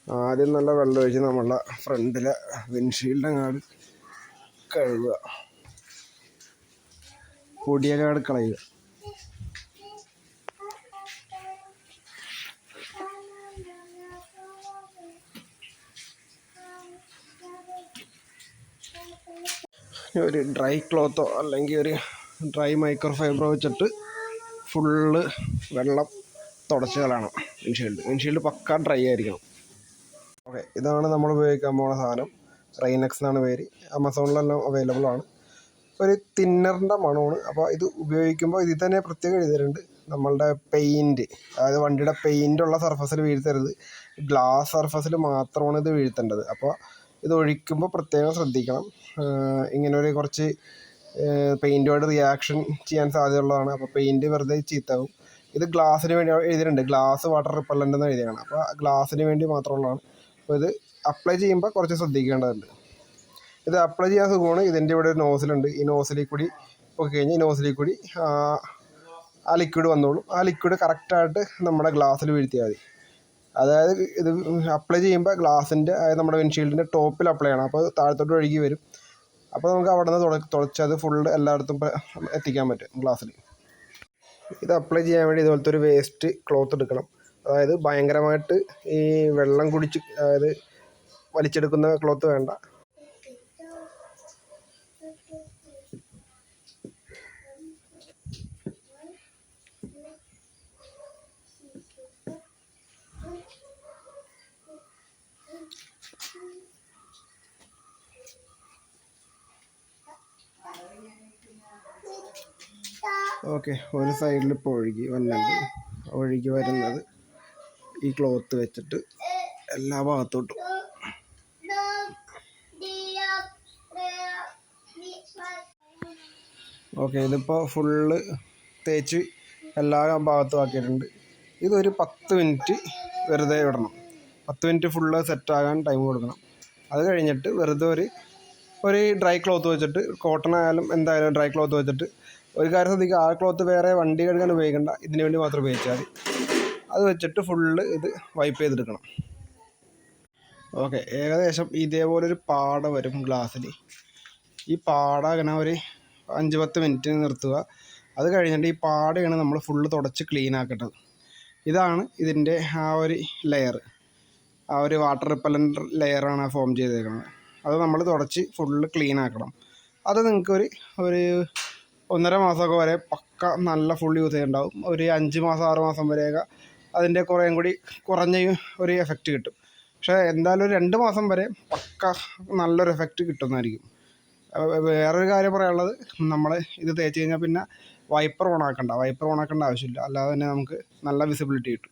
ആദ്യം നല്ല വെള്ളം ഒഴിച്ച് നമ്മളെ ഫ്രണ്ടിലെ വിൻഷീൽഡ് അങ്ങാട് കഴുകുക, പൊടിയൊക്കെ അങ്ങോട്ട് കളയുക. ഒരു ഡ്രൈ ക്ലോത്തോ അല്ലെങ്കിൽ ഒരു ഡ്രൈ മൈക്രോ ഫൈബറോ വെച്ചിട്ട് ഫുള്ള് വെള്ളം തുടച്ച് കളയണം. വിൻഷീൽഡ് പക്ക ഡ്രൈ ആയിരിക്കണം. ഓക്കെ, ഇതാണ് നമ്മൾ ഉപയോഗിക്കാൻ പോകുന്ന സാധനം. റെയിനെക്സ് എന്നാണ് പേര്. ആമസോണിലെല്ലാം അവൈലബിൾ ആണ്. ഒരു തിന്നറിൻ്റെ മണമാണ്. അപ്പോൾ ഇത് ഉപയോഗിക്കുമ്പോൾ ഇതിൽ തന്നെ പ്രത്യേകം എഴുതിയിട്ടുണ്ട്, നമ്മളുടെ പെയിൻറ്റ്, അതായത് വണ്ടിയുടെ പെയിൻ്റുള്ള സർഫസിൽ വീഴ്ത്തരുത്, ഗ്ലാസ് സർഫസിൽ മാത്രമാണ് ഇത് വീഴ്ത്തേണ്ടത്. അപ്പോൾ ഇത് ഒഴിക്കുമ്പോൾ പ്രത്യേകം ശ്രദ്ധിക്കണം. ഇങ്ങനെ ഒരു കുറച്ച് പെയിൻറ്റുമായിട്ട് റിയാക്ഷൻ ചെയ്യാൻ സാധ്യതയുള്ളതാണ്. അപ്പോൾ പെയിൻറ്റ് വെറുതെ ചീത്താവും. ഇത് ഗ്ലാസ്സിന് വേണ്ടി എഴുതിയിട്ടുണ്ട്, ഗ്ലാസ് വാട്ടർ റിപ്പല്ലൻ്റ് എന്ന് എഴുതിയാണ്. അപ്പോൾ ഗ്ലാസ്സിന് വേണ്ടി മാത്രമുള്ളതാണ്. അപ്പോൾ ഇത് അപ്ലൈ ചെയ്യുമ്പോൾ കുറച്ച് ശ്രദ്ധിക്കേണ്ടതുണ്ട്. ഇത് അപ്ലൈ ചെയ്യാൻ സുഖമാണ്. ഇതിൻ്റെ ഇവിടെ ഒരു നോസിലുണ്ട്. ഈ നോസിലിൽ കൂടി പൊക്കി കഴിഞ്ഞാൽ ഈ നോസിലിൽ കൂടി ആ ലിക്വിഡ് വന്നോളും. ആ ലിക്വിഡ് കറക്റ്റായിട്ട് നമ്മുടെ ഗ്ലാസ്സിൽ വീഴ്ത്തിയാൽ മതി. അതായത് ഇത് അപ്ലൈ ചെയ്യുമ്പോൾ ഗ്ലാസിൻ്റെ, അതായത് നമ്മുടെ വിൻഷീൽഡിൻ്റെ ടോപ്പിൽ അപ്ലൈ ചെയ്യണം. അപ്പോൾ താഴത്തോട്ട് ഒഴുകി വരും. അപ്പോൾ നമുക്ക് അവിടെ നിന്ന് തുളച്ചത് ഫുള്ള് എല്ലായിടത്തും എത്തിക്കാൻ പറ്റും ഗ്ലാസ്സിൽ. ഇത് അപ്ലൈ ചെയ്യാൻ വേണ്ടി ഇതുപോലത്തെ ഒരു വേസ്റ്റ് ക്ലോത്ത് എടുക്കണം. അതായത് ഭയങ്കരമായിട്ട് ഈ വെള്ളം കുടിച്ച്, അതായത് വലിച്ചെടുക്കുന്ന ക്ലോത്ത് വേണ്ട. ഓക്കെ, ഒരു സൈഡിൽ ഇപ്പോൾ ഒഴുകി വരുന്നത് ഈ ക്ലോത്ത് വെച്ചിട്ട് എല്ലാ ഭാഗത്തോട്ടും. ഓക്കെ, ഇതിപ്പോൾ ഫുള്ള് തേച്ച് എല്ലാ ഭാഗത്തും ആക്കിയിട്ടുണ്ട്. ഇതൊരു 10 മിനിറ്റ് വെറുതെ വിടണം. 10 മിനിറ്റ് ഫുള്ള് സെറ്റാകാൻ ടൈം കൊടുക്കണം. അത് കഴിഞ്ഞിട്ട് വെറുതെ ഒരു ഡ്രൈ ക്ലോത്ത് വെച്ചിട്ട്, കോട്ടൺ ആയാലും എന്തായാലും ഡ്രൈ ക്ലോത്ത് വെച്ചിട്ട്, ഒരു കാര്യം ശ്രദ്ധിക്കുക, ആ ക്ലോത്ത് വേറെ വണ്ടി കഴുകാൻ ഉപയോഗിക്കേണ്ട, ഇതിന് വേണ്ടി മാത്രം ഉപയോഗിച്ചാൽ മതി. അത് വെച്ചിട്ട് ഫുള്ള് ഇത് വൈപ്പ് ചെയ്തെടുക്കണം. ഓക്കെ, ഏകദേശം ഇതേപോലൊരു പാട വരും ഗ്ലാസ്സിൽ. ഈ പാട അങ്ങനെ ഒരു 5-10 മിനിറ്റ് നിർത്തുക. അത് കഴിഞ്ഞിട്ട് ഈ പാടയാണ് നമ്മൾ ഫുള്ള് തുടച്ച് ക്ലീൻ ആക്കേണ്ടത്. ഇതാണ് ഇതിൻ്റെ ആ ഒരു ലെയർ, ആ ഒരു വാട്ടർ റിപ്പല്ലൻ്റ് ലെയറാണ് ഫോം ചെയ്തേക്കുന്നത്. അത് നമ്മൾ തുടച്ച് ഫുള്ള് ക്ലീൻ ആക്കണം. അത് നിങ്ങൾക്ക് ഒരു 1.5 മാസമൊക്കെ വരെ പക്ക നല്ല ഫുൾ യൂസ് ചെയ്യുന്നുണ്ടാവും. ഒരു 5 മാസം 6 മാസം വരെയൊക്കെ അതിൻ്റെ കുറേയും കൂടി കുറഞ്ഞ ഒരു എഫക്റ്റ് കിട്ടും. പക്ഷേ എന്തായാലും ഒരു 2 മാസം വരെ പക്ക നല്ലൊരു എഫക്റ്റ് കിട്ടുന്നതായിരിക്കും. വേറൊരു കാര്യം പറയാനുള്ളത്, നമ്മൾ ഇത് തേച്ച് കഴിഞ്ഞാൽ പിന്നെ വൈപ്പർ ഓണാക്കേണ്ട ആവശ്യമില്ല. അല്ലാതെ തന്നെ നമുക്ക് നല്ല വിസിബിലിറ്റി കിട്ടും.